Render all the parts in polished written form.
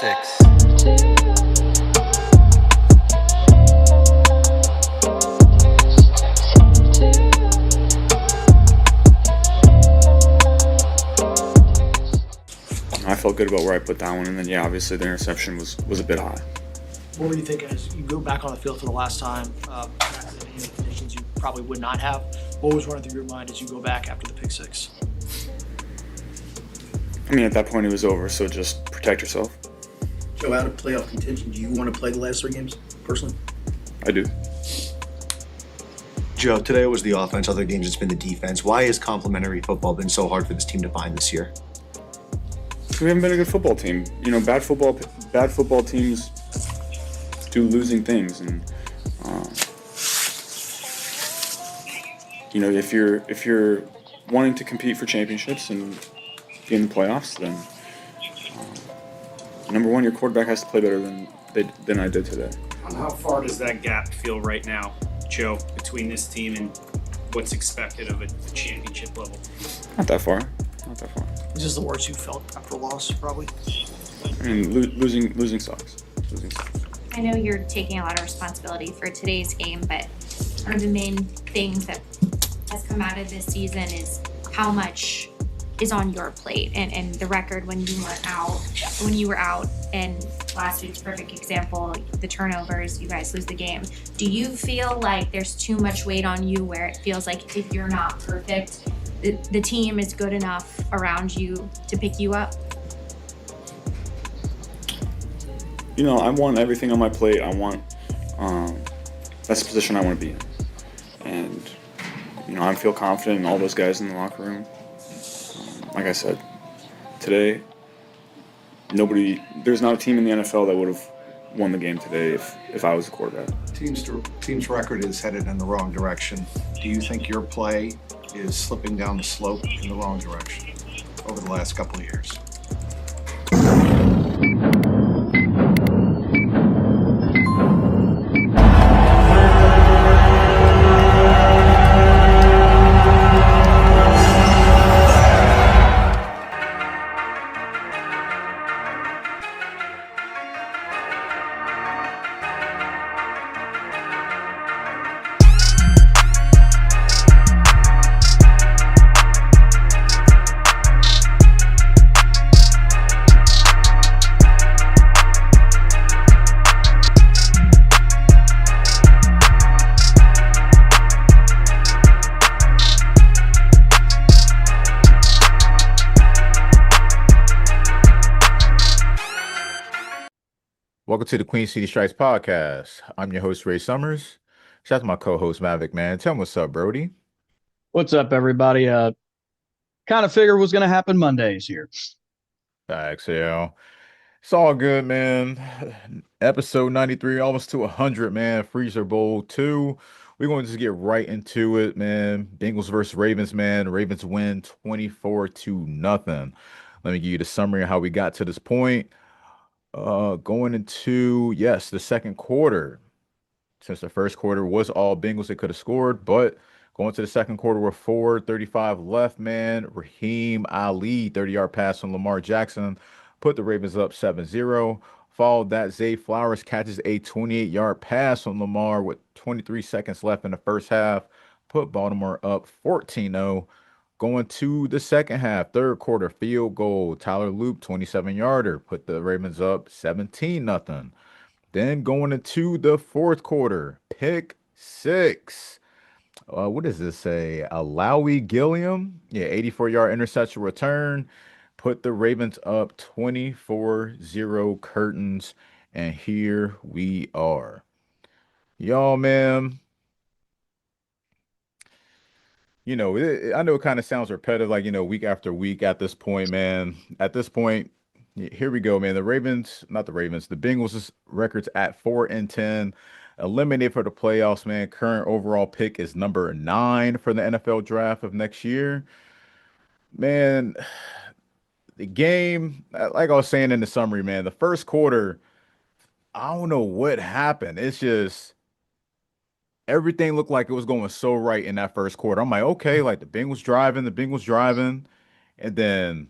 six. I felt good about where I put that one, and then obviously the interception was a bit high. What were you thinking as you go back on the field for the last time? In conditions you probably would not have. What was running through your mind as you go back after the pick six? I mean, at that point it was over, so just protect yourself. Joe, out of playoff contention, do you want to play the last 3 games personally? I do. Joe, today was the offense. Other games it's been the defense. Why has complementary football been so hard for this team to find this year? We haven't been a good football team. Bad football teams do losing things, and if you're wanting to compete for championships and be in the playoffs, then number one, your quarterback has to play better than I did today. How far does that gap feel right now, Joe, between this team and what's expected of a championship level? Not that far. Is this the worst you felt after a loss, probably? I mean, losing sucks. I know you're taking a lot of responsibility for today's game, but one of the main things that has come out of this season is how much is on your plate, and the record when you were out, and last week's perfect example, the turnovers, you guys lose the game. Do you feel like there's too much weight on you where it feels like if you're not perfect, the team is good enough around you to pick you up? I want everything on my plate. I want that's the position I want to be in, and I feel confident in all those guys in the locker room. Like I said, today, there's not a team in the NFL that would have won the game today if I was the quarterback. Team's record is headed in the wrong direction. Do you think your play is slipping down the slope in the wrong direction over the last couple of years? Welcome to the Queen City Strikes podcast. I'm your host, Ray Summers. Shout out to my co-host, Maverick, man. Tell me what's up, Brody. What's up, everybody? Kind of figured was going to happen Mondays here. Thanks, it's all good, man. Episode 93, almost to 100, man. Freezer Bowl 2. We're going to just get right into it, man. Bengals versus Ravens, man. Ravens win 24-0. Let me give you the summary of how we got to this point. Going into, the second quarter. Since the first quarter was all Bengals, they could have scored, but going to the second quarter with 4:35 left, man. Raheem Ali, 30-yard pass on Lamar Jackson, put the Ravens up 7-0. Followed that, Zay Flowers catches a 28-yard pass on Lamar with 23 seconds left in the first half, put Baltimore up 14-0. Going to the second half, third quarter, field goal, Tyler Loop, 27-yarder, put the Ravens up 17-0. Then going into the fourth quarter, pick six. What does this say? Alawi Gilliam, 84-yard interception return, put the Ravens up 24-0 curtains, and here we are. Y'all, man. I know it kind of sounds repetitive, like, week after week at this point, man. At this point, here we go, man. The Bengals' record's at 4-10, eliminated for the playoffs, man. Current overall pick is number 9 for the NFL draft of next year. Man, the game, like I was saying in the summary, man, the first quarter, I don't know what happened. It's just everything looked like it was going so right in that first quarter. I'm like, okay, like the Bengals driving, and then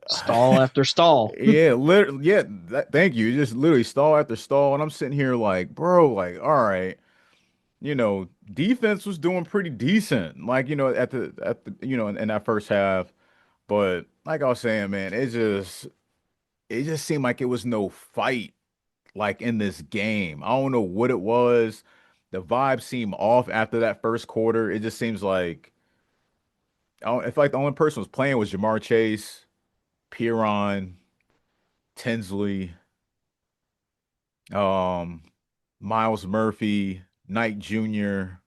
Stall after stall. Yeah, literally, yeah, thank you. Just literally stall after stall. And I'm sitting here like, bro, like, all right, defense was doing pretty decent, like, in that first half. But like I was saying, man, it just seemed like it was no fight like in this game. I don't know what it was. The vibe seemed off after that first quarter. It just seems like I feel like the only person was playing was Jamar Chase, Piron, Tinsley, um, Miles Murphy, Knight Jr.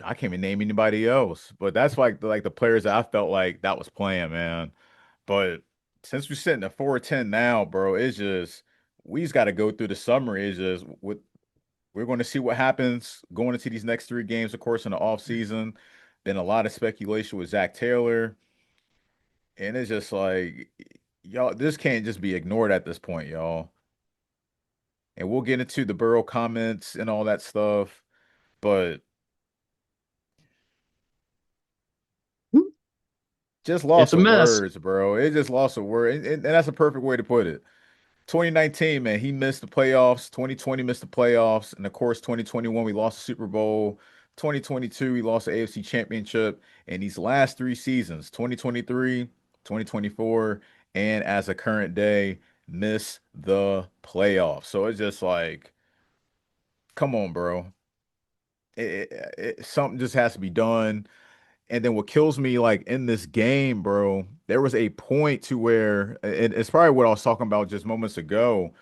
I can't even name anybody else. But that's like the players that I felt like that was playing, man. But since we're sitting at 4-10 now, bro, it's just we just got to go through the summer. It's just we're going to see what happens going into these next three games, of course, in the offseason. Been a lot of speculation with Zach Taylor. And it's just like, y'all, this can't just be ignored at this point, y'all. And we'll get into the Burrow comments and all that stuff. But just It's loss a of mess. words, bro. It just lost a word. And that's a perfect way to put it. 2019, man, he missed the playoffs. 2020 missed the playoffs. And of course, 2021, we lost the Super Bowl. 2022, we lost the AFC Championship. And these last three seasons, 2023, 2024, and as a current day, miss the playoffs. So it's just like, come on, bro. Something just has to be done. And then what kills me, like in this game, bro, there was a point to where it's probably what I was talking about just moments ago.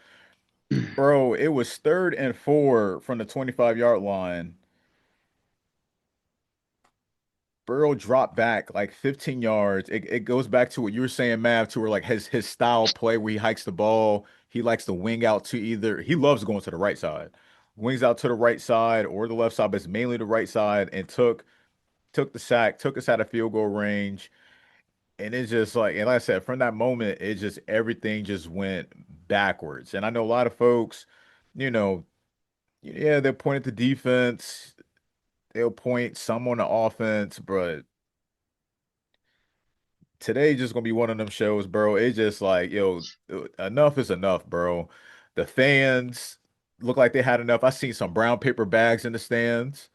Bro, it was 3rd and 4 from the 25-yard line. Burrow dropped back like 15 yards. It goes back to what you were saying, Mav, to where like his style play where he hikes the ball. He likes to wing out to he loves going to the right side. Wings out to the right side or the left side, but it's mainly the right side, and took the sack, took us out of field goal range. And it's just like, and like I said, from that moment, it just everything just went backwards. And I know a lot of folks, you know, yeah, they'll point at the defense, they'll point some on the offense, but today just gonna be one of them shows, bro. It's just like, enough is enough, bro. The fans look like they had enough. I seen some brown paper bags in the stands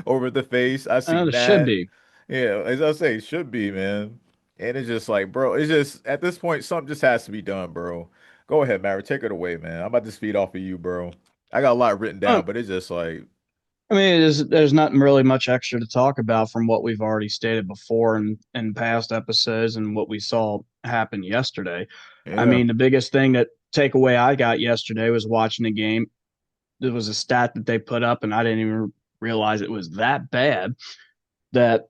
over the face. I seen It should that. be. Yeah, as I say, it should be, man. And it's just like, bro, it's just at this point, something just has to be done, bro. Go ahead, Maverick, take it away, man. I'm about to feed off of you, bro. I got a lot written Oh, down, but it's just like, I mean, there's not really much extra to talk about from what we've already stated before in past episodes and what we saw happen yesterday. I yeah, mean, the biggest thing that takeaway I got yesterday was watching the game. There was a stat that they put up, and I didn't even realize it was that bad. That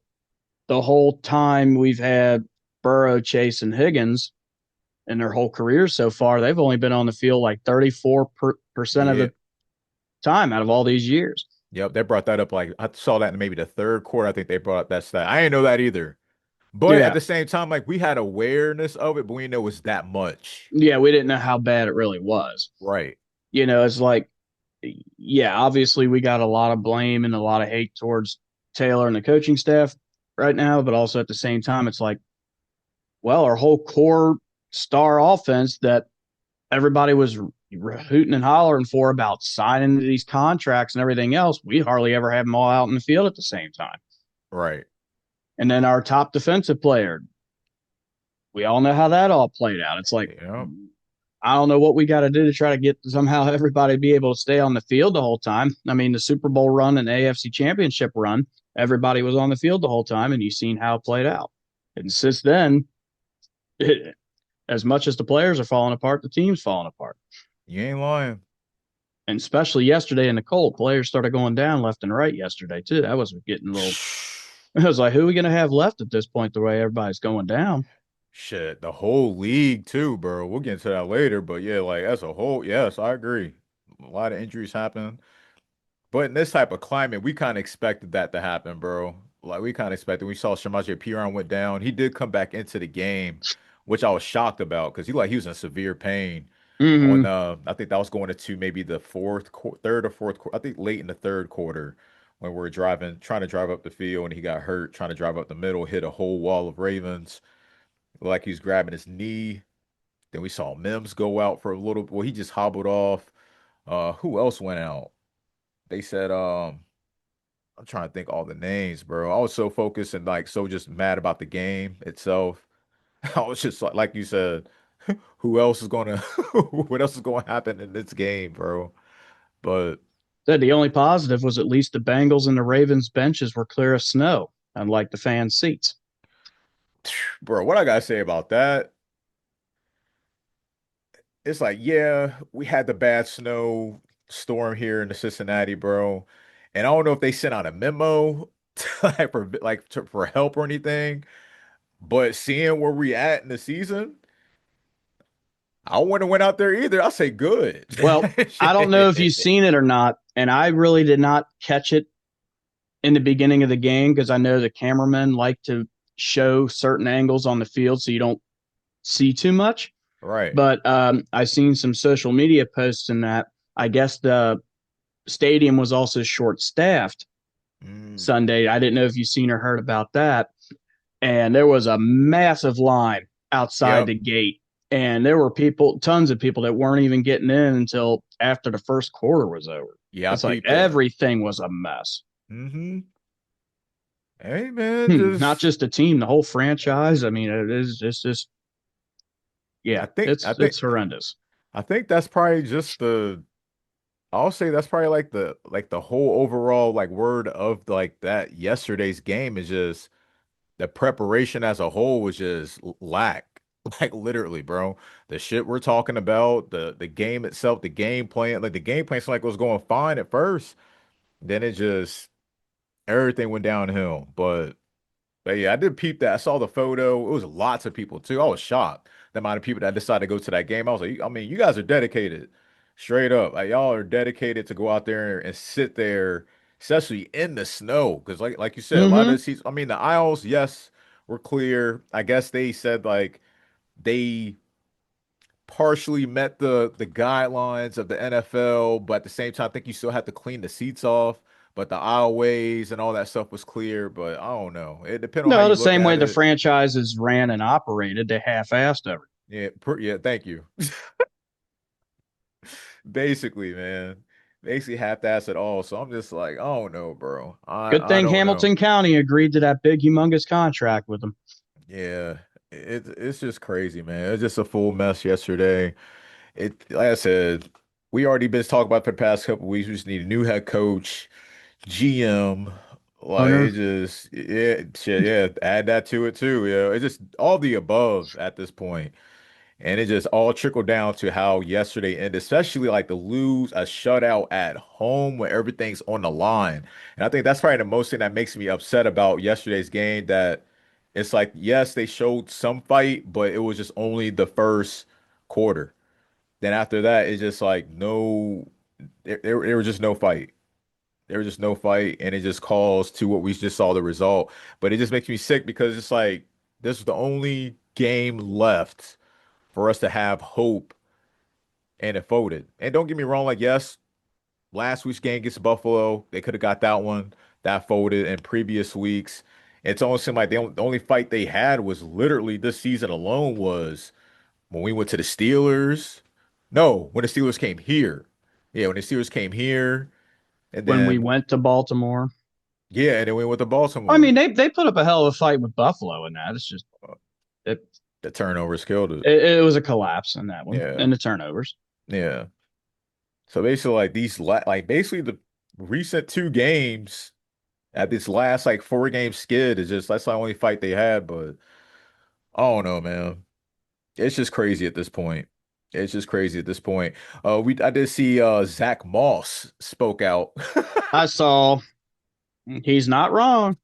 the whole time we've had Burrow, Chase, and Higgins in their whole careers so far, they've only been on the field like 34% of yeah. the time out of all these years. Yep, they brought that up. Like I saw that in maybe the third quarter. I think they brought up that stat. I didn't know that either. But at Yeah. the same time, like we had awareness of it, but we didn't know it was that much. Yeah, we didn't know how bad it really was. Right. It's like, yeah, obviously we got a lot of blame and a lot of hate towards Taylor and the coaching staff right now, but also at the same time, it's like, well, our whole core star offense that everybody was hooting and hollering for about signing these contracts and everything else, we hardly ever have them all out in the field at the same time. Right. And then our top defensive player, we all know how that all played out. It's like, Yeah. I don't know what we got to do to try to get somehow everybody to be able to stay on the field the whole time. I mean, the Super Bowl run and the AFC Championship run, everybody was on the field the whole time, and you've seen how it played out. And since then, as much as the players are falling apart, the team's falling apart. You ain't lying. And especially yesterday in the cold, players started going down left and right yesterday too. That was getting a little. I was like, who are we going to have left at this point? The way everybody's going down. Shit, the whole league too, bro. We'll get into that later, but yeah, like as a whole, yes, I agree. A lot of injuries happen, but in this type of climate, we kind of expected that to happen, bro. Like we kind of expected. We saw Shamaje Piran went down. He did come back into the game, which I was shocked about because he was in severe pain Mm-hmm. I think that was going into maybe the third or fourth quarter. I think late in the third quarter when we're trying to drive up the field, and he got hurt trying to drive up the middle, hit a whole wall of Ravens, like he's grabbing his knee. Then we saw Mims go out for a little. Well, he just hobbled off. Who else went out? They said, I'm trying to think all the names, bro. I was so focused and like so just mad about the game itself. I was just like you said, who else is gonna, what else is going to happen in this game, bro? But Said the only positive was at least the Bengals and the Ravens benches were clear of snow, unlike the fan seats. bro, what I gotta say about that? It's like, yeah, we had the bad snow storm here in the Cincinnati, bro. And I don't know if they sent out a memo for help or anything, but seeing where we at in the season, I wouldn't have went out there either. I say good. Well, I don't know if you've Shit. seen it or not, and I really did not catch it in the beginning of the game because I know the cameramen like to show certain angles on the field so you don't see too much. Right. But I seen some social media posts in that I guess the stadium was also short staffed Mm. Sunday. I didn't know if you seen or heard about that. And there was a massive line outside Yep. the gate. And there were people, tons of people that weren't even getting in until after the first quarter was over. Yeah, I It's like peeped that. everything was a mess. Mm-hmm. Hey man, Not just the team, the whole franchise. I mean, it's just yeah, I think it's horrendous. I think that's probably just the I'll say that's probably like the whole overall like word of like that yesterday's game is just the preparation as a whole was just lack. Like literally, bro. The shit we're talking about, the game itself, the game plan, like the game plan seemed like it was going fine at first. Then it just everything went downhill. But yeah, I did peep that. I saw the photo. It was lots of people too. I was shocked the amount of people that decided to go to that game. I was like, I mean, you guys are dedicated, straight up. Like y'all are dedicated to go out there and sit there, especially in the snow. Because like you said, a lot of the Mm-hmm. seats. I mean, the aisles, yes, were clear. I guess they said like they partially met the guidelines of the NFL, but at the same time, I think you still have to clean the seats off. But the aisleways and all that stuff was clear. But I don't know. It depends on how No, you the look same way at the it. franchises ran and operated, they half-assed everything. Yeah, yeah. Thank you. Basically, man. Basically half-ass it all. So I'm just like, I don't know, bro. Good I thing don't know. Hamilton County agreed to that big, humongous contract with them. Yeah, it's just crazy, man. It's just a full mess yesterday. Like I said, we already been talking about for the past couple weeks. We just need a new head coach, GM. Like it Owner, just, yeah, shit, yeah. Add that to it too. Yeah, it's just all the above at this point. And it just all trickled down to how yesterday ended, especially like to lose a shutout at home when everything's on the line. And I think that's probably the most thing that makes me upset about yesterday's game that it's like, yes, they showed some fight, but it was just only the first quarter. Then after that, it's just like no, there was just no fight. There was just no fight, and it just calls to what we just saw the result. But it just makes me sick because it's like this is the only game left for us to have hope, and it folded. And don't get me wrong, like yes, last week's game against Buffalo, they could have got that one that folded in previous weeks. It's almost seemed like the only fight they had was literally this season alone was when we went to the Steelers. No, when the Steelers came here. Yeah, when the Steelers came here, and when we then went to Baltimore. yeah, and then we went to I mean, Baltimore. they put up a hell of a fight with Buffalo in that. It's just it The turnovers killed it. it was a collapse in that one Yeah, and the turnovers. yeah. So basically, like like basically the recent two games at this last like 4 game skid is just that's the only fight they had. But I don't know, man. It's just crazy at this point. It's just crazy at this point. I did see Zach Moss spoke out. I saw he's not wrong.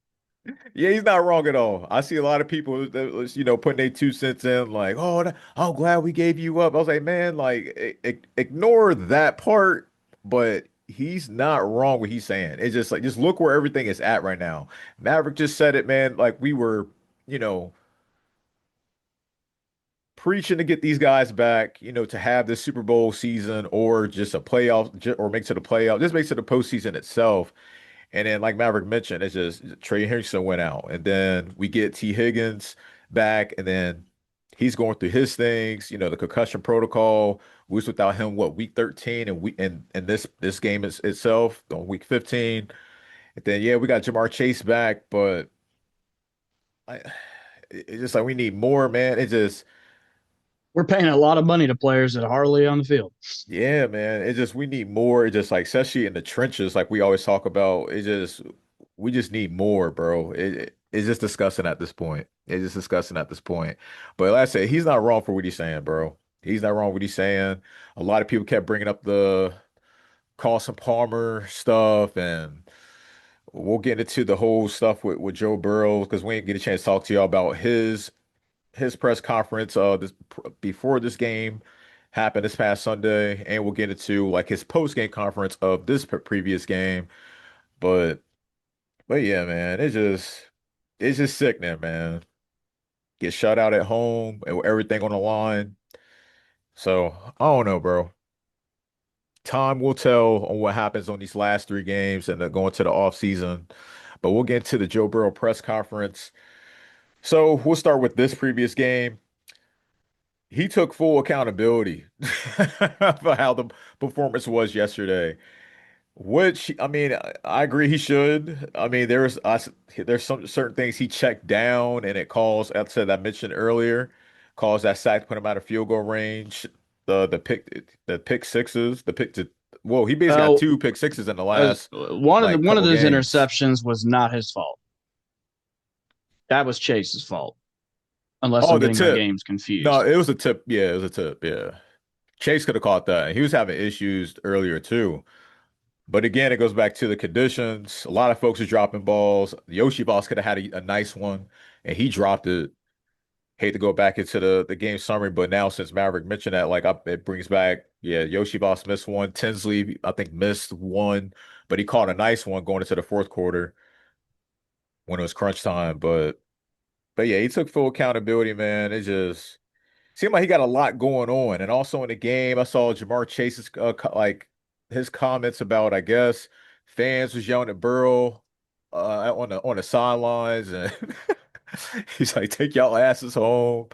Yeah, he's not wrong at all. I see a lot of people that was, putting their 2 cents in, like, "Oh, I'm glad we gave you up." I was like, "Man, like, ignore that part." But he's not wrong what he's saying. It's just like, just look where everything is at right now. Maverick just said it, man. Like we were, you know, preaching to get these guys back, to have this Super Bowl season or just a playoff or make it to the playoff, just make it to the postseason itself. And then, like Maverick mentioned, it's just Trey Hendrickson went out, and then we get T. Higgins back, and then he's going through his things. The concussion protocol. We was without him what week 13, and this game is itself on week 15. And then yeah, we got Jamar Chase back, but I, it's just like we need more, man. It just We're paying a lot of money to players that are hardly on the field. Yeah, man. It just we need more. It just like especially in the trenches, like we always talk about. We just need more, bro. It's just disgusting at this point. It's just disgusting at this point. But like I said, he's not wrong for what he's saying, bro. He's not wrong what he's saying. A lot of people kept bringing up the Carson Palmer stuff, and we'll get into the whole stuff with Joe Burrow because we didn't get a chance to talk to y'all about his press conference before this game happened this past Sunday, and we'll get into like his post game conference of this previous game. But yeah, man, it's just sickening, man. Get shut out at home and with everything on the line. So I don't know, bro. Time will tell on what happens on these last three games and then going to the off season. But we'll get to the Joe Burrow press conference. So we'll start with this previous game. He took full accountability for how the performance was yesterday, which I mean, I agree he should. I mean, there's some certain things he checked down, and it calls, as I said, I mentioned earlier, calls that sack to put him out of field goal range. The pick sixes, well, he basically got Oh, two pick sixes in the as last one of the like one of couple those games. interceptions was not his fault. That was Chase's fault, unless Oh, I'm the getting my tip. games No, confused. it was a tip. Yeah, it was a tip. Yeah. Chase could have caught that. He was having issues earlier too. But again, it goes back to the conditions. A lot of folks are dropping balls. Yoshi Boss could have had a nice one, and he dropped it. Hate to go back into the game summary, but now since Maverick mentioned that, it brings back, yeah, Yoshi Boss missed one. Tinsley, I think, missed one, but he caught a nice one going into the fourth quarter when it was crunch time. But yeah, he took full accountability, man. It just seemed like he got a lot going on. And also in the game, I saw Jamar Chase's his comments about, I guess, fans was yelling at Burrow on the sidelines, and he's like, "Take y'all asses home."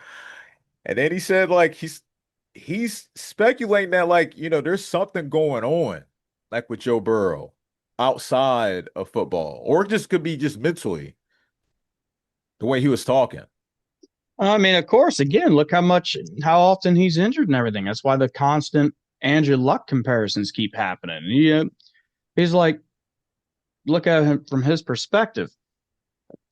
And then he said like he's speculating that there's something going on like with Joe Burrow outside of football, or it just could be just mentally the way he was talking. I mean, of course, again, look how often he's injured and everything. That's why the constant Andrew Luck comparisons keep happening. He's like, look at him from his perspective.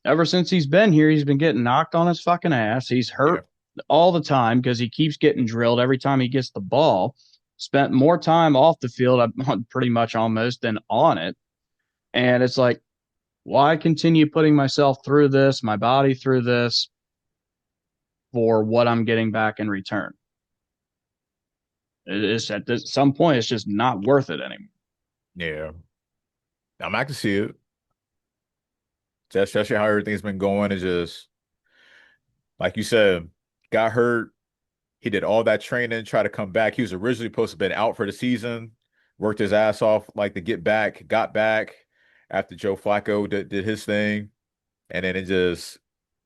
Ever since he's been here, he's been getting knocked on his fucking ass. He's Yeah. hurt all the time because he keeps getting drilled every time he gets the ball. Spent more time off the field, pretty much almost, than on it. And it's like, why continue putting myself through this, my body through this, for what I'm getting back in return? It's some point, it's just not worth it anymore. Yeah. I can see it. Especially how everything's been going. Is just like you said, got hurt. He did all that training, try to come back. He was originally supposed to have been out for the season, worked his ass off like to get back, got back after Joe Flacco did his thing. And then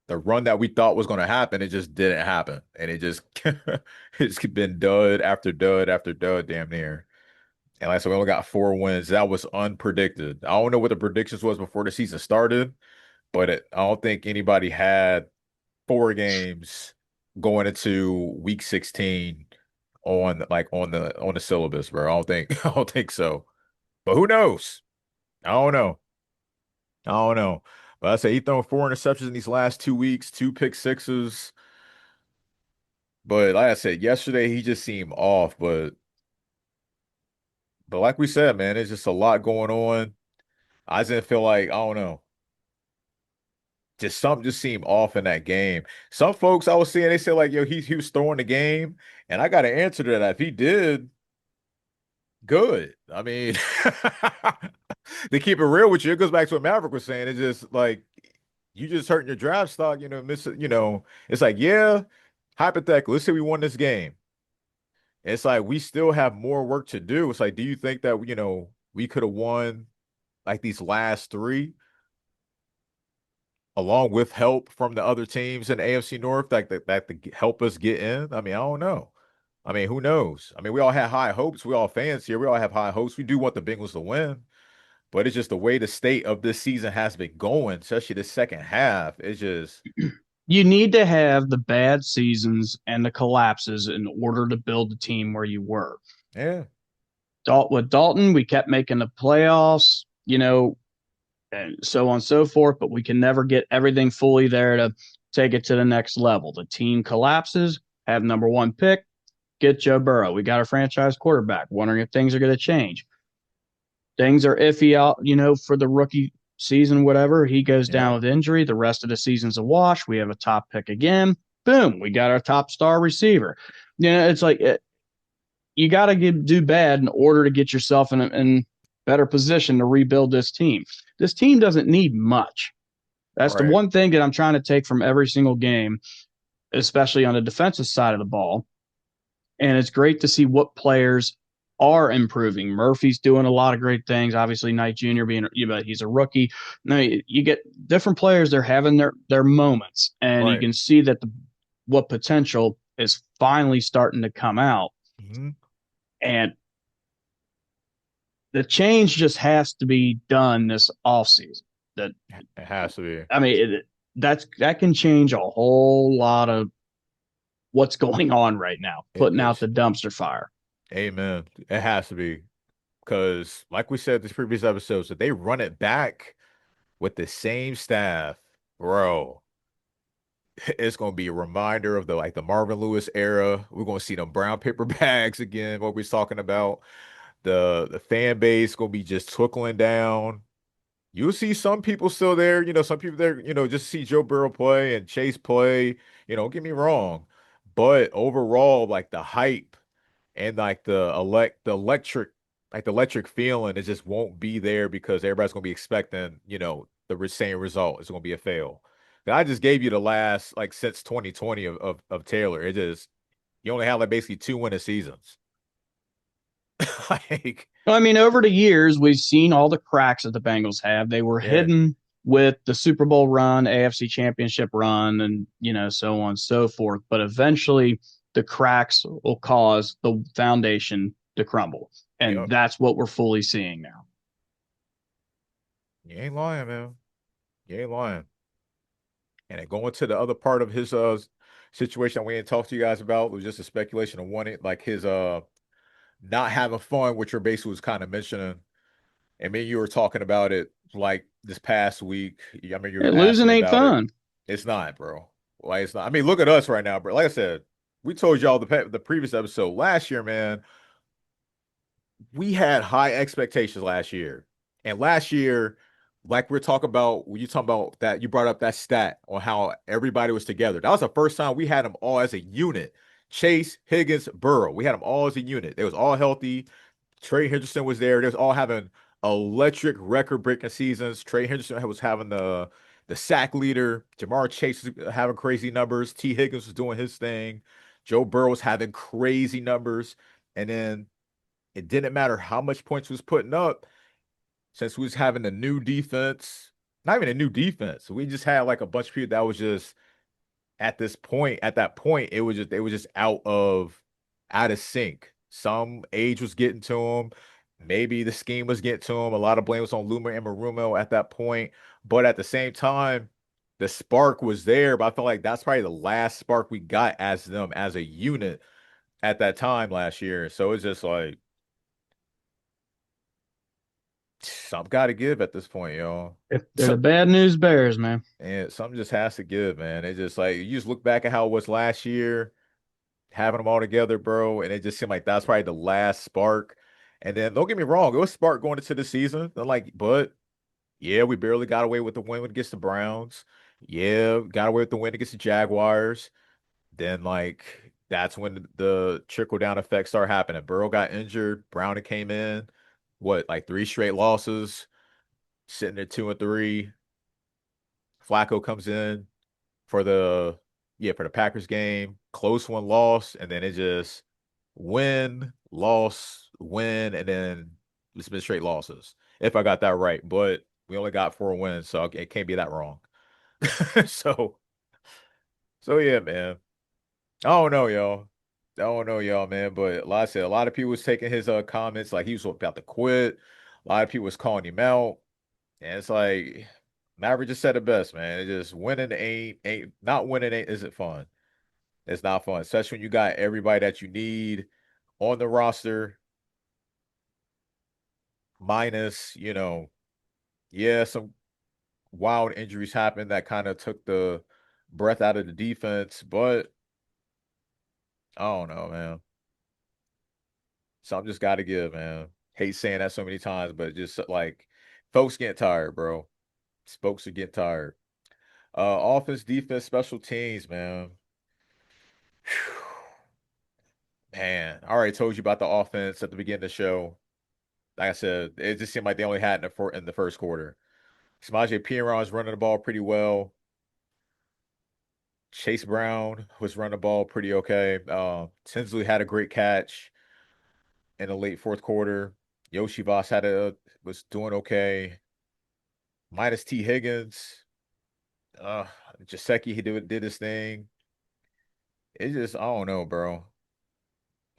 the run that we thought was going to happen, it just didn't happen. And it's been dud after dud after dud damn near. And like I said, we only got 4 wins. That was unpredicted. I don't know what the predictions was before the season started, but I don't think anybody had 4 games going into week 16 on the syllabus, bro. I don't think so. But who knows? I don't know. I don't know. But I say he thrown 4 interceptions in these last 2 weeks, 2 pick sixes. But like I said, yesterday he just seemed off. But like we said, man, it's just a lot going on. I just didn't feel like, I don't know. Just something just seemed off in that game. Some folks I was seeing, they said like, yo, he was throwing the game, and I got to answer to that. If he did, good. I mean, to keep it real with you, it goes back to what Maverick was saying. It's just like you just hurting your draft stock, it's like, yeah, hypothetically, let's say we won this game. It's like we still have more work to do. It's like, do you think that we could have won like these last three, along with help from the other teams in the AFC North, like that to help us get in. I mean, I don't know. I mean, who knows? I mean, we all had high hopes. We all fans here. We all have high hopes. We do want the Bengals to win, but it's just the way the state of this season has been going, especially the second half. It's just, You need to have the bad seasons and the collapses in order to build the team where you were. yeah, With Dalton, we kept making the playoffs, and so on and so forth, but we can never get everything fully there to take it to the next level. The team collapses, have number one pick, get Joe Burrow. We got a franchise quarterback, wondering if things are going to change. Things are iffy out, for the rookie season, whatever. He goes down yeah, with injury. The rest of the season's a wash. We have a top pick again. Boom, we got our top star receiver. It's like you got to do bad in order to get yourself in a better position to rebuild this team. This team doesn't need much. That's the right. one thing that I'm trying to take from every single game, especially on the defensive side of the ball. And it's great to see what players are improving. Murphy's doing a lot of great things. Obviously, Knight Jr. but he's a rookie. Now you get different players. They're having their moments, and you Right. can see that what potential is finally starting to come out. Mhm. And the change just has to be done this offseason. That It has to be. I mean, that can change a whole lot of what's going on right now, It putting out is. the dumpster fire. Amen. It has to be. Because, like we said, these previous episodes, if they run it back with the same staff, bro, it's gonna be a reminder of the Marvin Lewis era. We're gonna see them brown paper bags again, what we're talking about. The fan base gonna be just trickling down. You'll see some people still there, some people there, just see Joe Burrow play and Chase play. Don't get me wrong. But overall, like the hype and like the electric feeling, it just won't be there because everybody's gonna be expecting, the same result. It's gonna be a fail. I just gave you the last like since 2020 of Taylor. It just you only have like basically two winning seasons. Like, I mean, over the years, we've seen all the cracks that the Bengals have. They were yeah, hidden with the Super Bowl run, AFC Championship run, and so on and so forth. But eventually, the cracks will cause the foundation to crumble, and yep. that's what we're fully seeing now. You ain't lying, man. You ain't lying. And then going to the other part of his situation we didn't talk to you guys about was just a speculation of wanting like his not having fun, which your base was kind of mentioning. And me, you were talking about it like this past week. I mean, you Yeah, were asking losing me ain't about it. fun. It's not, bro. Like it's not. I mean, look at us right now, bro. Like I said, we told y'all the previous episode last year, man. We had high expectations last year. And last year, like we're talking about, when you talking about that, you brought up that stat on how everybody was together. That was the first time we had them all as a unit. Chase, Higgins, Burrow. We had them all as a unit. They was all healthy. Trey Henderson was there. They was all having electric record-breaking seasons. Trey Henderson was having the sack leader. Jamar Chase was having crazy numbers. T. Higgins was doing his thing. Joe Burrow was having crazy numbers. And then it didn't matter how much points was putting up since we was having a new defense. Not even a new defense. We just had like a bunch of people that was just at that point, it was just they was just out of sync. Some age was getting to them. Maybe the scheme was getting to them. A lot of blame was on Luma and Marumo at that point. But at the same time, the spark was there. But I feel like that's probably the last spark we got as them as a unit at that time last year. So it's just like something got to give at this point, y'all. They're the bad news bears, man. And something just has to give, man. It just like you just look back at how it was last year, having them all together, bro, and it just seemed like that's probably the last spark. And then don't get me wrong, it was spark going into the season. They're like, but yeah, we barely got away with the win against the Browns. Yeah, got away with the win against the Jaguars. Then like that's when the trickle down effects start happening. Burrow got injured, Browning came in, what, like three straight losses, sitting at 2-3. Flacco comes in for the Packers game, close one, loss, and then it just win, loss, win, and then it's been straight losses. if I got that right. But we only got 4 wins, so it can't be that wrong. so so yeah, man. I don't know, y'all. I don't know, y'all, man. But like I said, a lot of people was taking his comments like he was about to quit. A lot of people was calling him out. And it's like Maverick just said it best, man. It just winning ain't not winning ain't isn't fun. It's not fun, especially when you got everybody that you need on the roster, minus, yeah, some wild injuries happened that kind of took the breath out of the defense, but I don't know, man. Something just got to give, man. Hate saying that so many times, but just like folks get tired, bro. Folks are getting tired. Offense, defense, special teams, man. Man, I already told you about the offense at the beginning of the show. Like I said, it just seemed like they only had in the first quarter. Samaje Perine was running the ball pretty well. Chase Brown was running the ball pretty okay. Tinsley had a great catch in the late fourth quarter. Yoshi Voss was doing okay. Minus T. Higgins. Uh Jaceki, he did his thing. It just I don't know, bro.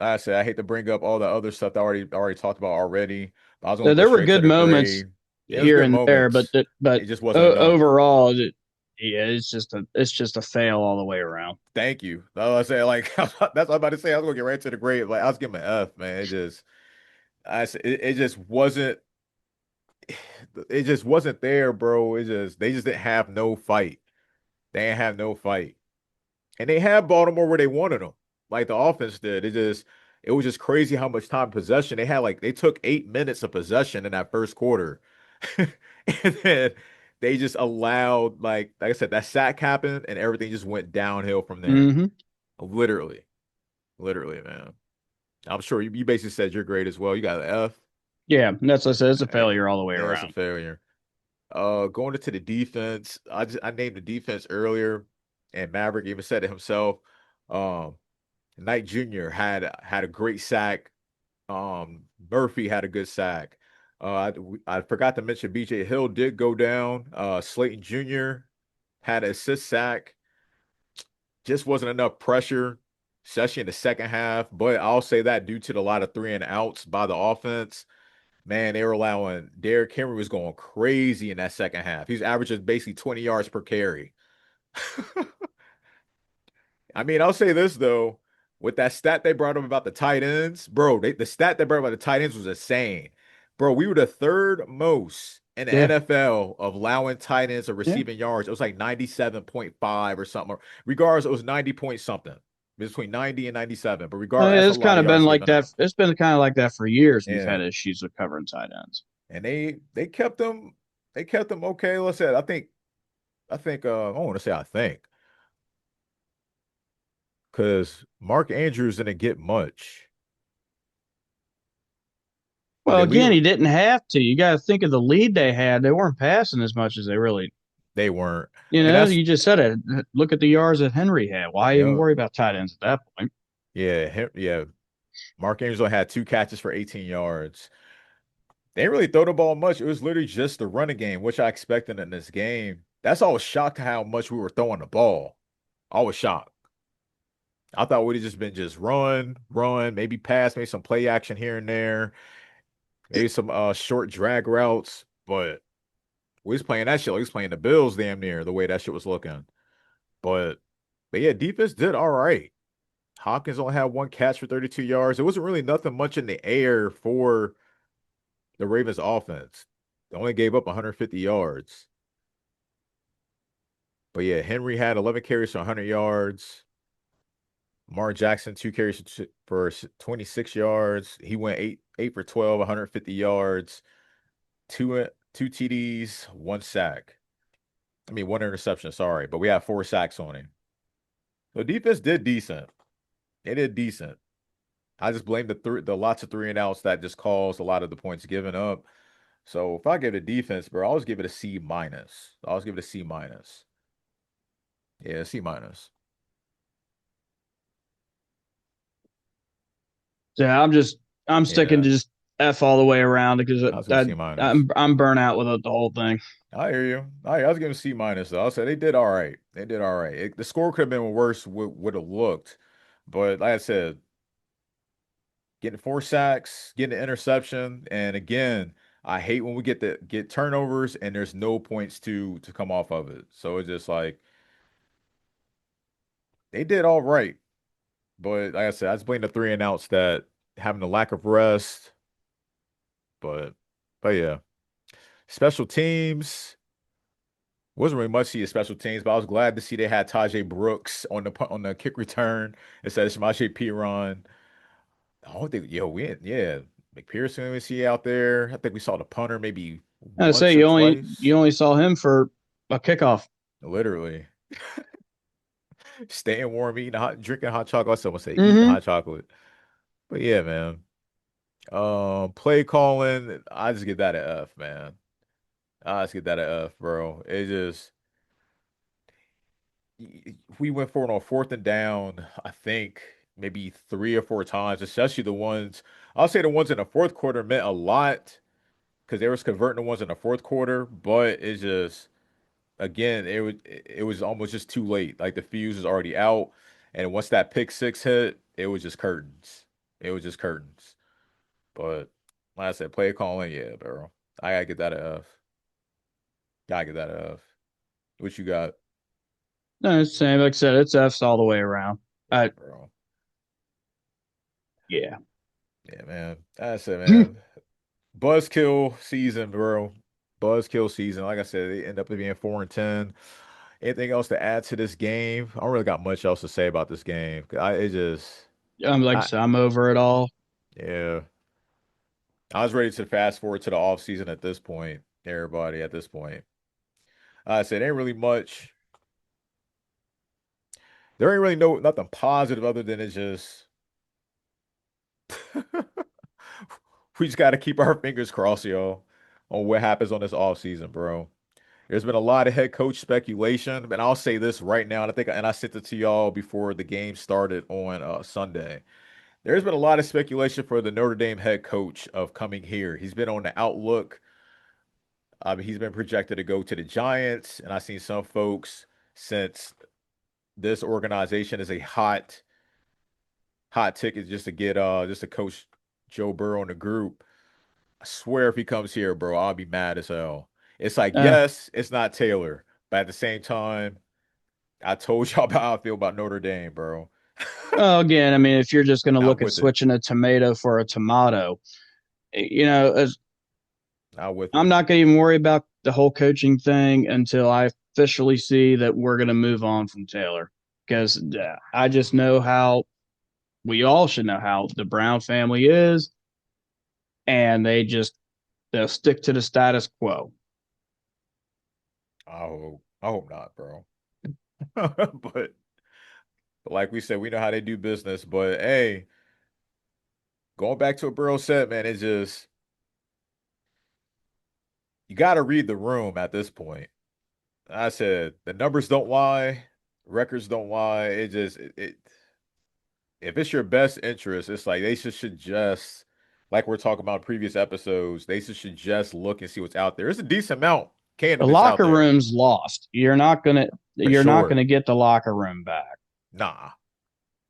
Like I said, I hate to bring up all the other stuff that I already talked about already. But I was gonna go There were straight to good the moments grade. Yeah, it was here good and there, but moments. but It just wasn't enough. overall, yeah, it's just a fail all the way around. Thank you. That's what I say. Like that's what I'm about to say. I was gonna get right to the grade. Like I was giving an F, man. It just wasn't. It just wasn't there, bro. They just didn't have no fight. They didn't have no fight. And they had Baltimore where they wanted them, like the offense did. It was just crazy how much time possession they had. Like they took 8 minutes of possession in that first quarter, and then they just allowed like I said, that sack happened, and everything just went downhill from there. Hmm. Literally, literally, man. I'm sure you basically said you're great as well. You got an F. Yeah, that's what I said. It's a Yeah, failure all the way yeah, that's a around. failure. Going into the defense, I named the defense earlier, and Maverick even said it himself. Um, Knight Jr. had a great sack. Murphy had a good sack. I forgot to mention BJ Hill did go down. Slayton Jr. had an assist sack. Just wasn't enough pressure, especially in the second half. But I'll say that due to a lot of 3-and-outs by the offense, man, they were allowing Derrick Henry was going crazy in that second half. He's averaging basically 20 yards per carry. I mean, I'll say this though, with that stat they brought up about the tight ends, bro, the stat they brought up about the tight ends was insane. Bro, we were the third most in the Yeah, NFL of allowing tight ends or yeah. receiving yards. It was like 97.5 or something. Regardless, it was 90 point something. Between 90 and 97. But regardless, that's a It's lot kind of of been yards like giving that. up. It's been kind of like that for years. We've Yeah. had issues with covering tight ends. And they kept them okay. Let's say I don't want to say I think. Because Mark Andrews didn't get much. Or Well, did we? again, he didn't have to. You got to think of the lead they had. They weren't passing as much as they really. They weren't. You And know, that's you just said it. Look at the yards that Henry had. Why even yeah, worry about tight ends at that point? yeah. Mark Andrews only had 2 catches for 18 yards. They didn't really throw the ball much. It was literally just the running game, which I expected in this game. That's all I was shocked how much we were throwing the ball. I was shocked. I thought we'd have just been just run, maybe pass, maybe some play action here and there, maybe some short drag routes, but we was playing that shit like we was playing the Bills damn near the way that shit was looking. But but yeah, defense did all right. Hopkins only had 1 catch for 32 yards. It wasn't really nothing much in the air for the Ravens offense. They only gave up 150 yards. But yeah, Henry had 11 carries for 100 yards. Mar Jackson, 2 carries for 26 yards. He went eight for 12, 150 yards, two TDs, 1 sack. I mean, 1 interception, sorry, but we had 4 sacks on him. So defense did decent. They did decent. I just blame the lots of 3-and-outs that just caused a lot of the points given up. So if I give it a defense, bro, I'll just give it a C minus. I'll just give it a C minus. Yeah, C minus. Yeah, I'm sticking Yeah. to just F all the way around because I was gonna C minus. I'm burnt out with the whole thing. I hear you. I was giving C minus though. I said they did all right. They did all right. The score could have been worse. Would have looked, but like I said, getting 4 sacks, getting an interception, and again, I hate when we get turnovers and there's no points to come off of it. So it's just like they did all right, but like I said, I just blame the three and outs that having the lack of rest. But yeah, special teams. Wasn't really much to see his special teams, but I was glad to see they had Tajay Brooks on the kick return instead of Shamaje Piron. I don't think, yeah, McPherson we see out there. I think we saw the punter maybe I say once or you twice. only saw him for a kickoff. Literally staying warm, drinking hot chocolate. Someone say eating Mm-hmm. hot chocolate. But yeah, man. Play calling, I just get that an F, man. I just get that an F, bro. It just we went for it on fourth and down, I think maybe 3 or 4 times, especially the ones I'll say the ones in the fourth quarter meant a lot because they was converting the ones in the fourth quarter, but it's just again, it was almost just too late. Like the fuse was already out, and once that pick six hit, it was just curtains. It was just curtains. But like I said, play calling, yeah, bro. I gotta get that a F. Gotta get that a F. What you got? No, it's the same. Like I said, it's F's all the way around. Yeah, Uh, bro. yeah. Yeah, man. That's it, man. Buzzkill season, bro. Buzzkill season. Like I said, they end up being 4-10. Anything else to add to this game? I don't really got much else to say about this game. It just, Like I I said, I'm over it all. yeah. I was ready to fast forward to the off season at this point. Everybody at this point. I said, ain't really much. There ain't really nothing positive other than it's just we just got to keep our fingers crossed, y'all, on what happens on this off season, bro. There's been a lot of head coach speculation, and I'll say this right now, and I sent it to y'all before the game started on Sunday. There's been a lot of speculation for the Notre Dame head coach of coming here. He's been on the outlook. He's been projected to go to the Giants, and I've seen some folks since this organization is a hot ticket just to coach Joe Burrow in the group. I swear if he comes here, bro, I'll be mad as hell. It's like, Uh, yes, it's not Taylor, but at the same time, I told y'all about how I feel about Notre Dame, bro. well, again, I mean, if you're just going to Not look at with it. switching a tomato for a tomato, you know, Not with I'm it. not going to even worry about the whole coaching thing until I officially see that we're going to move on from Taylor. Because I just know how we all should know how the Brown family is, and they'll stick to the status quo. I hope not, bro. But like we said, we know how they do business. But hey, going back to what Burrow said, man, it's just you got to read the room at this point. I said the numbers don't lie, records don't lie. If it's your best interest, it's like they should just like we're talking about in previous episodes, they should just look and see what's out there. There's a decent amount The candidates out locker there room's lost. for You're not sure. gonna get the locker room back. Nah,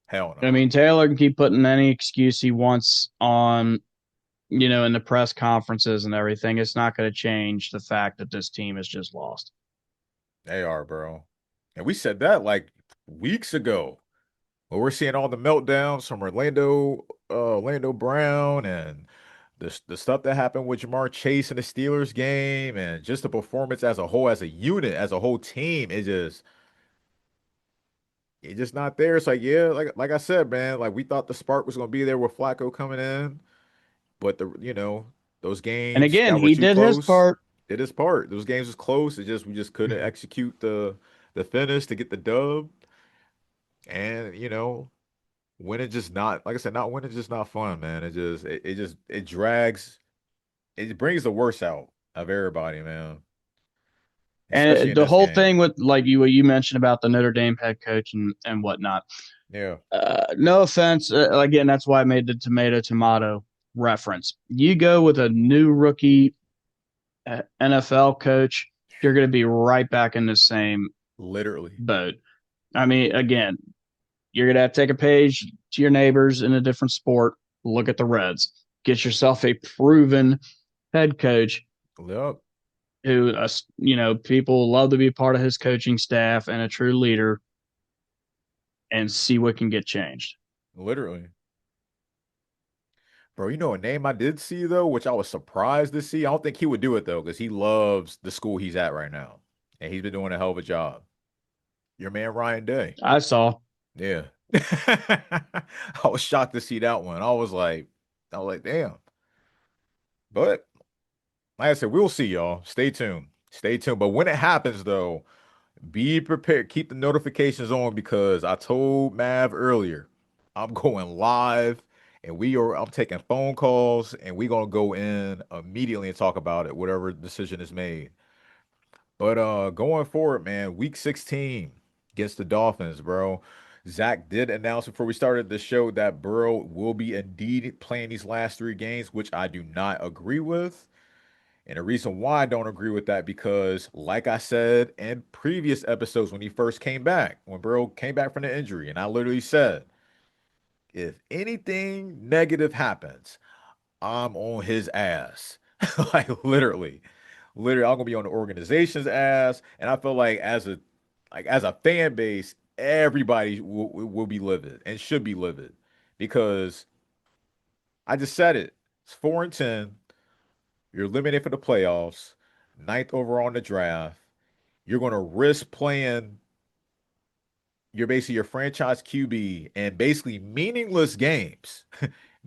hell I no. mean, Taylor can keep putting any excuse he wants on, in the press conferences and everything. It's not going to change the fact that this team is just lost. They are, bro. And we said that like weeks ago. Well, we're seeing all the meltdowns from Orlando Brown and the stuff that happened with Jamar Chase in the Steelers game and just the performance as a whole, as a unit, as a whole team, it's just not there. It's like, yeah, like I said, man, like we thought the spark was gonna be there with Flacco coming in, but those And games again, that were he too did his close part. did his part. Those games was close. We just couldn't execute the finish to get the dub. And when it just not like I said, not when it's just not fun, man. It drags, it brings the worst out of everybody, man. Especially And in the this whole game. thing with like what you mentioned about the Notre Dame head coach and whatnot. Yeah. No offense. Again, that's why I made the tomato tomato. reference. You go with a new rookie NFL coach, you're going to be right back in the same Literally. boat. I mean, again, you're going to have to take a page to your neighbors in a different sport. Look at the Reds. Get yourself a proven head coach Yep. who, people love to be part of his coaching staff and a true leader, and see what can get changed. Literally. Bro, you know a name I did see though, which I was surprised to see. I don't think he would do it though, because he loves the school he's at right now. And he's been doing a hell of a job. Your man Ryan Day. I saw. Yeah. I was shocked to see that one. I was like, damn. But like I said, we'll see, y'all. Stay tuned. Stay tuned. But when it happens, though, be prepared. Keep the notifications on because I told Mav earlier, I'm going live and I'm taking phone calls and we're gonna go in immediately and talk about it, whatever decision is made. But going forward, man, week 16 against the Dolphins, bro. Zach did announce before we started the show that Burrow will be indeed playing these last 3 games, which I do not agree with. And the reason why I don't agree with that, because like I said in previous episodes when he first came back, when Burrow came back from the injury, and I literally said, if anything negative happens, I'm on his ass. Like literally. Literally, I'm gonna be on the organization's ass. And I feel like as a fan base, everybody will be livid and should be livid. Because I just said it. It's 4-10. You're eliminated for the playoffs, 9th overall in the draft. You're going to risk playing your franchise QB in basically meaningless games.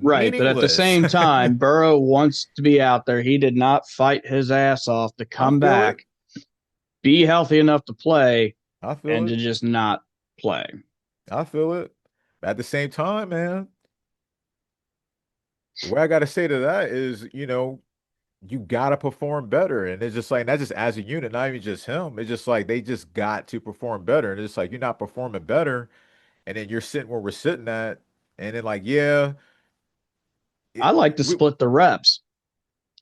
Right, but at the same time, Burrow wants to be out there. He did not fight his ass off to come back, be healthy enough to play, and to just not play. I feel it. At the same time, man, what I got to say to that is, you gotta perform better. And it's just like, not just as a unit, not even just him. It's just like they just got to perform better. And it's like you're not performing better, and then you're sitting where we're sitting at, and then like, yeah. I like to split the reps,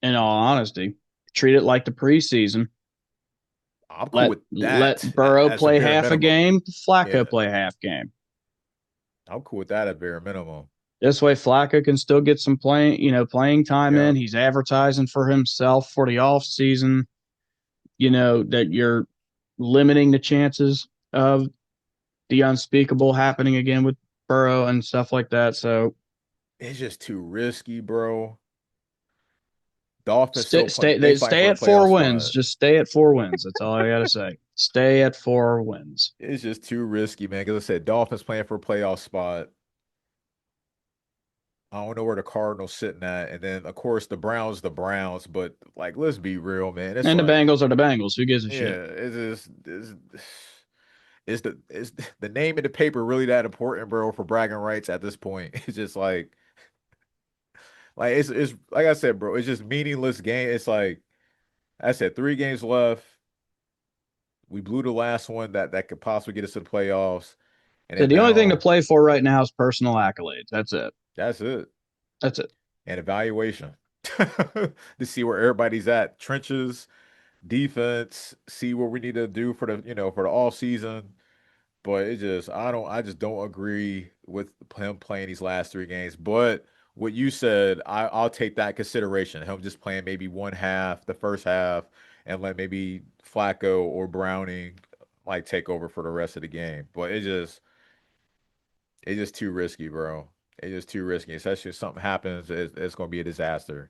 in all honesty. Treat it like the preseason. I'm cool with that. Let Burrow play half a game, Flacco play half game. I'm cool with that at bare minimum. This way, Flacco can still get some playing time in. He's advertising for himself for the off season. That you're limiting the chances of the unspeakable happening again with Burrow and stuff like that. So it's just too risky, bro. Dolphins stay at 4 wins. Just stay at 4 wins. That's all I gotta say. Stay at 4 wins. It's just too risky, man. Because I said Dolphins playing for a playoff spot. I don't know where the Cardinals sitting at, and then of course the Browns. But like, let's be real, man. The Bengals are the Bengals. Who gives a shit? Is the name in the paper really that important, bro? For bragging rights at this point, it's just like it's like I said, bro. It's just meaningless game. It's like I said, 3 games left. We blew the last one that could possibly get us to the playoffs. And the only thing to play for right now is personal accolades. That's it. That's it. That's it. And evaluation to see where everybody's at. Trenches, defense, see what we need to do for the all season. But I just don't agree with him playing these last 3 games. But what you said, I'll take that consideration. Him just playing maybe one half, the first half, and let maybe Flacco or Browning like take over for the rest of the game. But it's just too risky, bro. It's just too risky. Especially if something happens, it's going to be a disaster.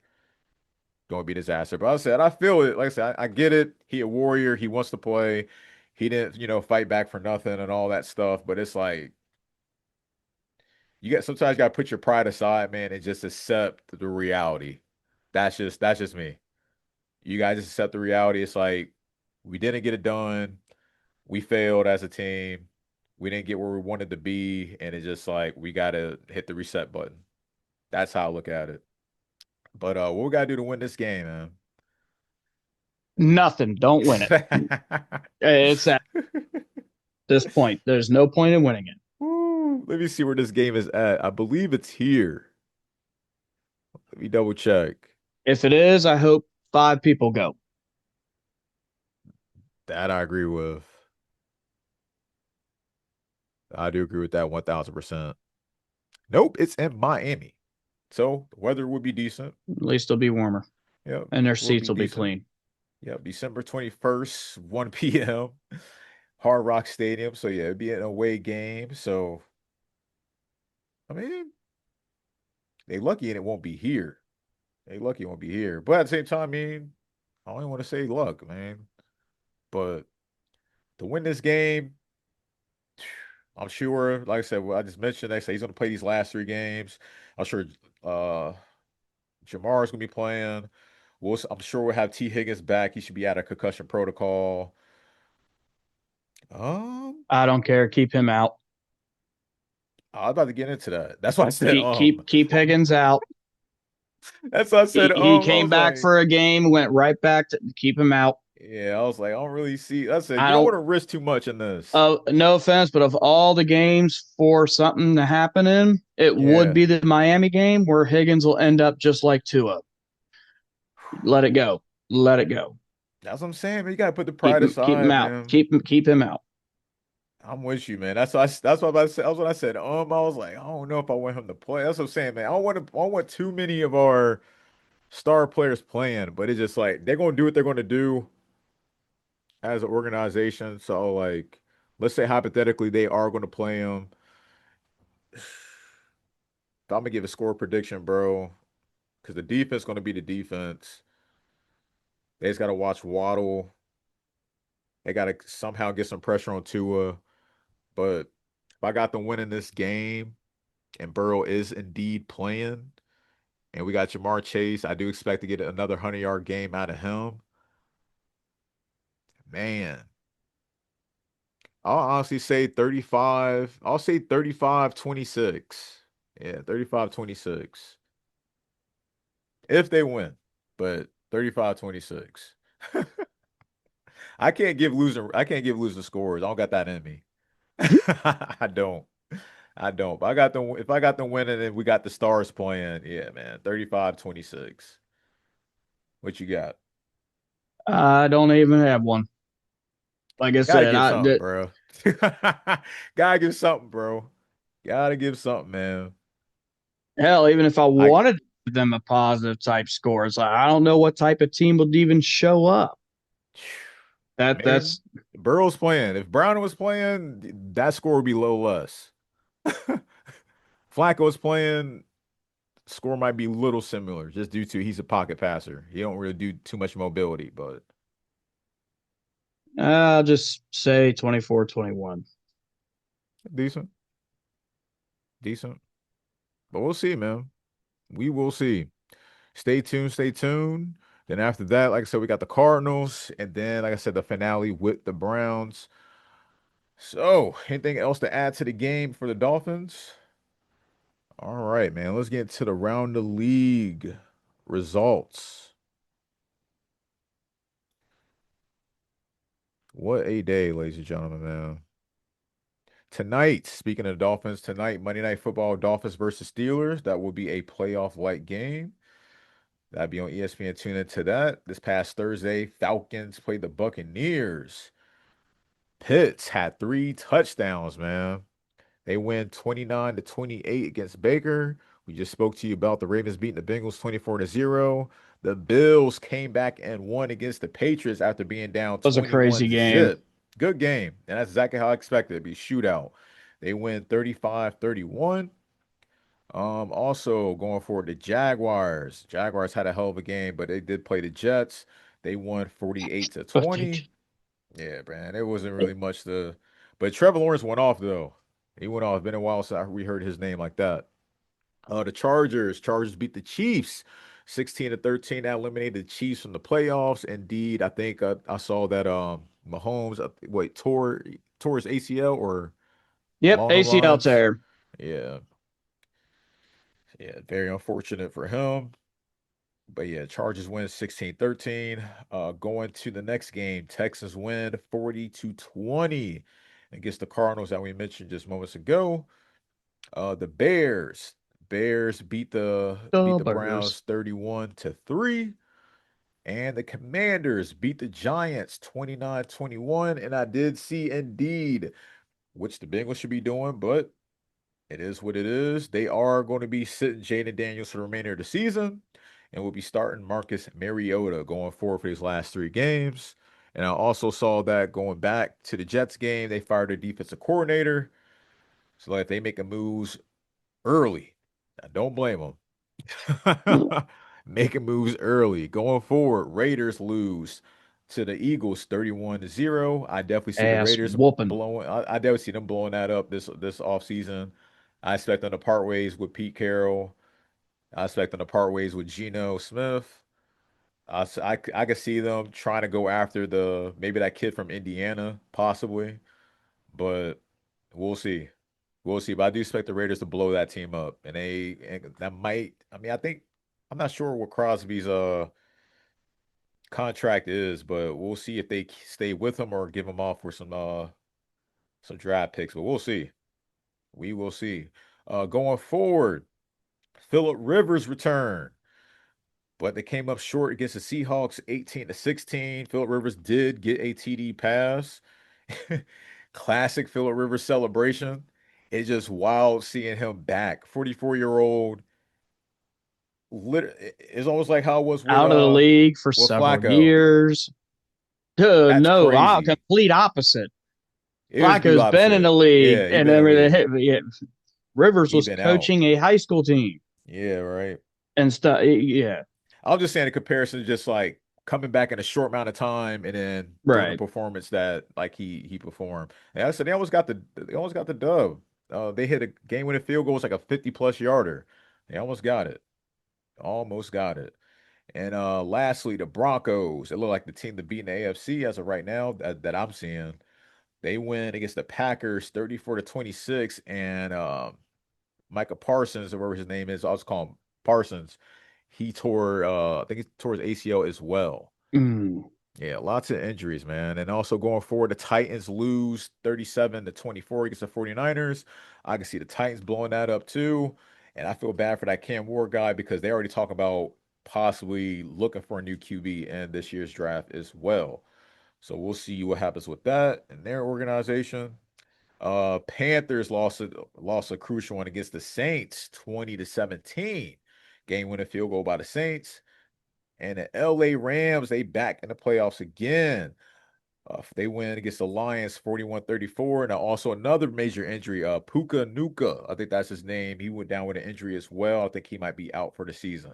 Going to be a disaster. But I feel it. Like I said, I get it. He a warrior. He wants to play. He didn't, fight back for nothing and all that stuff. But it's like, sometimes you got to put your pride aside, man, and just accept the reality. That's just me. You guys just accept the reality. It's like, we didn't get it done. We failed as a team. We didn't get where we wanted to be, and it's just like we gotta hit the reset button. That's how I look at it. But what we gotta do to win this game, man? Nothing. Don't win it. It's at this point. There's no point in winning it. Let me see where this game is at. I believe it's here. Let me double check. If it is, I hope 5 people go. That I agree with. I do agree with that 1000%. Nope, it's in Miami. So the weather will be decent. At least it'll be warmer, Yep, and their will seats be will be decent. clean. Yep, December 21st, 1 p.m. Hard Rock Stadium. So yeah, it'd be an away game. So I mean, they lucky and it won't be here. They lucky it won't be here. But at the same time, I mean, I don't even want to say luck, man. But to win this game, I'm sure, like I said, I just mentioned, they say he's going to play these last 3 games. I'm sure uh Jamar's going to be playing. I'm sure we'll have T. Higgins back. He should be out of concussion protocol. Um, I don't care. Keep him out. I was about to get into that. That's why I said Keep Higgins out. That's why I said He I came was back like, for a game, went right back to keep him out. yeah, I was like, I don't really see. I said I you don't don't. want to risk too much in this. No offense, but of all the games for something to happen in, it would Yeah, be the Miami game where Higgins will end up just like Tua. Let it go. Let it go. that's what I'm saying, man. You gotta put the Keep pride keep him aside, out. man. Keep him out. I'm with you, man. That's what I said. That's what I said. I was like, I don't know if I want him to play. That's what I'm saying, man. I don't want too many of our star players playing, but it's just like they're gonna do what they're gonna do as an organization. So like, let's say hypothetically they are gonna play him. I'm gonna give a score prediction, bro, because the defense gonna be the defense. They just gotta watch Waddle. They gotta somehow get some pressure on Tua. But if I got them winning this game and Burrow is indeed playing, and we got Jamar Chase, I do expect to get another 100-yard game out of him. Man, I'll honestly say 35. I'll say 35-26. Yeah, 35-26. If they win, but 35-26. I can't give losing scores. I don't got that in me. I don't. I don't. But I got them if I got them winning and we got the stars playing, yeah, man. 35-26. What you got? I don't even have one. Like I Gotta said, give something, bro. Gotta give something, bro. Gotta give something, man. hell, even if I I wanted to give them a positive type score, it's like I don't know what type of team would even show up. man, That's Burrow's playing. If Brown was playing, that score would be a little less. Flacco's playing, score might be a little similar, just due to he's a pocket passer. He don't really do too much mobility, but I'll just say 24-21. decent, decent. But we'll see, man. We will see. Stay tuned, stay tuned. Then after that, like I said, we got the Cardinals, and then, like I said, the finale with the Browns. So, anything else to add to the game for the Dolphins? All right, man. Let's get to the round of league results. What a day, ladies and gentlemen, man. Tonight, speaking of the Dolphins, tonight, Monday Night Football, Dolphins versus Steelers. That will be a playoff-like game. That'd be on ESPN. Tune into that. This past Thursday, Falcons played the Buccaneers. Pitts had 3 touchdowns, man. They win 29-28 against Baker. We just spoke to you about the Ravens beating the Bengals 24-0. The Bills came back and won against the Patriots after being down Was a crazy 21 game. zip. Good game. And that's exactly how I expected it to be shootout. They win 35-31. Also going forward, the Jaguars. Jaguars had a hell of a game, but they did play the Jets. They won 48-20. Yeah, man. It wasn't really much to, but Trevor Lawrence went off though. He went off. It's been a while since we heard his name like that. The Chargers beat the Chiefs 16-13. That eliminated the Chiefs from the playoffs. Indeed, I think I saw that Mahomes tore his ACL or Yep, along those ACL lines. tear. Yeah. Yeah, very unfortunate for him. But yeah, Chargers win 16-13. Going to the next game, Texans win 40-20 against the Cardinals that we mentioned just moments ago. The Bears Bears beat the The Browns 31-3. And the Commanders beat the Giants 29-21. And I did see indeed, which the Bengals should be doing, but it is what it is. They are going to be sitting Jaden Daniels for the remainder of the season. And we'll be starting Marcus Mariota going forward for these last 3 games. And I also saw that going back to the Jets game, they fired their defensive coordinator. So if they make a moves early, I don't blame them. Making moves early. Going forward, Raiders lose to the Eagles 31-0. I definitely see the Ass Raiders whooping. blowing. I definitely see them blowing that up this offseason. I expect them to part ways with Pete Carroll. I expect them to part ways with Geno Smith. I can see them trying to go after maybe that kid from Indiana, possibly. But we'll see. We'll see. But I do expect the Raiders to blow that team up. And that might, I mean, I'm not sure what Crosby's contract is, but we'll see if they stay with him or give him off for some draft picks. But we'll see. We will see. Going forward, Phillip Rivers returned, but they came up short against the Seahawks 18-16. Phillip Rivers did get a TD pass. Classic Phillip Rivers celebration. It's just wild seeing him back. 44-year-old. It's almost like how it was with, Out of the league for several Flacco. years. That's No, crazy. complete opposite. It was Flacco's the been in the opposite. league, Yeah, he and been in the everything. Yeah. Rivers He was been out. coaching a high school team Yeah, right. and stuff. Yeah, I was just saying a comparison, just like coming back in a short amount of time and then doing a right. performance that like he performed. And I said they almost got the dub. They hit a game-winning field goal. It was like a 50-plus yarder. They almost got it. Almost got it. And lastly, the Broncos. It looked like the team to beat in the AFC as of right now that I'm seeing. They win against the Packers 34-26. And Micah Parsons, or whatever his name is, I'll just call him Parsons. He tore I think he tore his ACL as well. Yeah, lots of injuries, man. And also going forward, the Titans lose 37-24 against the 49ers. I can see the Titans blowing that up too. And I feel bad for that Cam Ward guy because they already talk about possibly looking for a new QB in this year's draft as well. So we'll see what happens with that in their organization. Panthers lost a crucial one against the Saints, 20-17. Game-winning field goal by the Saints. And the LA Rams, they back in the playoffs again. They win against the Lions 41-34. And also another major injury, Puka Nuka. I think that's his name. He went down with an injury as well. I think he might be out for the season.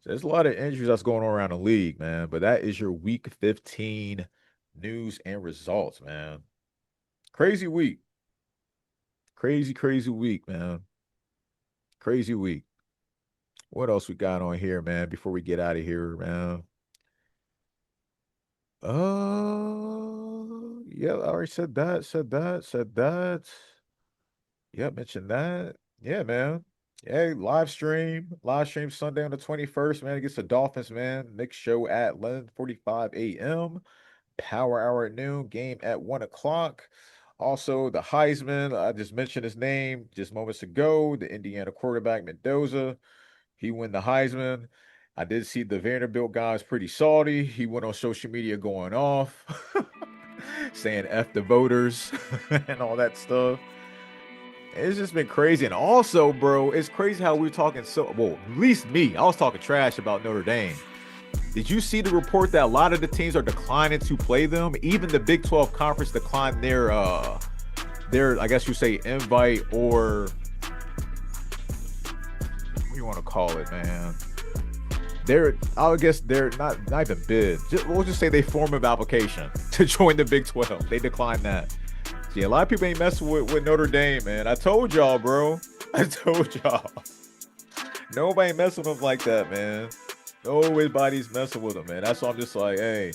So there's a lot of injuries that's going on around the league, man. But that is your Week 15 news and results, man. Crazy week. Crazy week, man. Crazy week. What else we got on here, man, before we get out of here, man? Yeah, I already said that. Yeah, mentioned that. Yeah, man. Hey, live stream Sunday on the 21st, man, against the Dolphins, man. Next show at 11:45 a.m. Power hour at noon, game at 1 o'clock. Also, the Heisman, I just mentioned his name just moments ago, the Indiana quarterback, Mendoza. He won the Heisman. I did see the Vanderbilt guy is pretty salty. He went on social media going off, saying F the voters and all that stuff. It's just been crazy. And also, bro, it's crazy how we're talking at least me. I was talking trash about Notre Dame. Did you see the report that a lot of the teams are declining to play them? Even the Big 12 Conference declined their I guess you say, invite or what do you want to call it, man? I guess they're not even bid. We'll just say they form of application to join the Big 12. They declined that. See, a lot of people ain't messing with Notre Dame, man. I told y'all, bro. I told y'all. Nobody messing with them like that, man. Nobody's messing with them, man. That's why I'm just like, hey,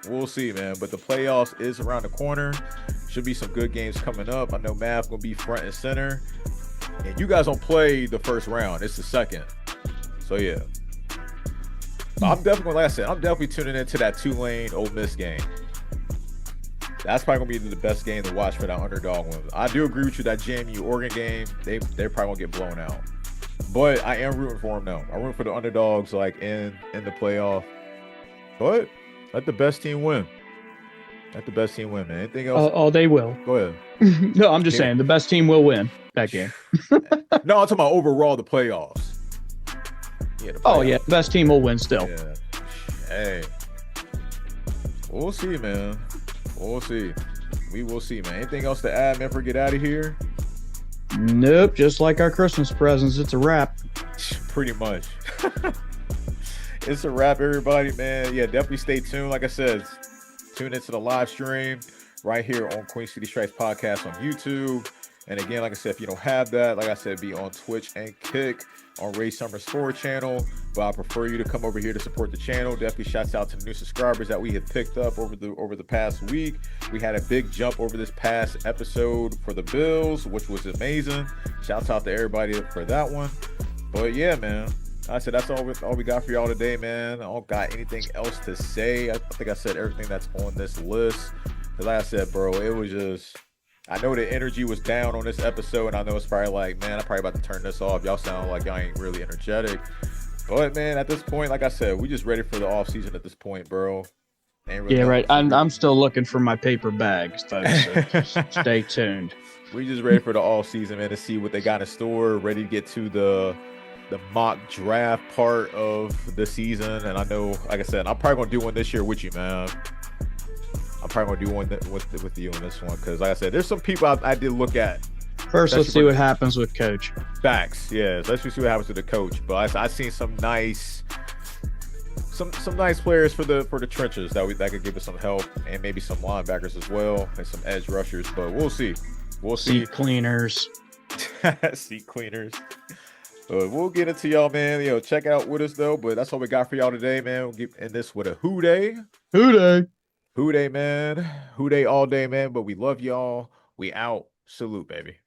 we'll see, man. But the playoffs is around the corner. Should be some good games coming up. I know Mav gonna be front and center. And you guys don't play the first round. It's the second. So, yeah. I'm definitely tuning into that Tulane Ole Miss game. That's probably gonna be the best game to watch for that underdog one. I do agree with you that JMU Oregon game, they're probably gonna get blown out. But I am rooting for them now. I'm rooting for the underdogs, like in the playoff. But let the best team win. Let the best team win, man. Anything else? Oh, they will. Go ahead. No, I'm just saying the best team will win that game. No, I'm talking about overall the playoffs. Yeah. The Oh playoffs. yeah, the best team will win still. Yeah. Hey. We'll see, man. We'll see. We will see, man. Anything else to add, man, before we get out of here? Nope, just like our Christmas presents, it's a wrap. Pretty much. It's a wrap, everybody, man. Yeah, definitely stay tuned. Like I said, tune into the live stream right here on Queen City Stripes Podcast on YouTube. And again, like I said, if you don't have that, like I said, be on Twitch and Kick on Ray Summers 4 channel. But I prefer you to come over here to support the channel. Definitely shouts out to the new subscribers that we have picked up over the past week. We had a big jump over this past episode for the Bills, which was amazing. Shouts out to everybody for that one. But yeah, man. I said that's all we got for y'all today, man. I don't got anything else to say. I think I said everything that's on this list. Cause like I said, bro, it was just, I know the energy was down on this episode, and I know it's probably like, man, I'm probably about to turn this off. Y'all sound like y'all ain't really energetic. But man, at this point, like I said, we just ready for the off season at this point, bro. Ain't really Yeah, right. nothing to I'm still looking for my paper bags, folks. So stay tuned. We just ready for the off season, man, to see what they got in store. Ready to get to the mock draft part of the season. And I know, like I said, I'm probably gonna do one this year with you, man. I'm probably gonna do one with you on this one, because like I said, there's some people I did look at. First, let's see what happens with Coach. Facts, yeah. Let's just see what happens with the coach. But I seen some nice players for the trenches that could give us some help, and maybe some linebackers as well, and some edge rushers. But we'll see. We'll see. Seat cleaners. Seat cleaners. We'll get into y'all, man. Check out with us though. But that's all we got for y'all today, man. We'll get in this with a Who Day. Who Day? Who Day, man. Who Day all day, man. But we love y'all. We out. Salute, baby.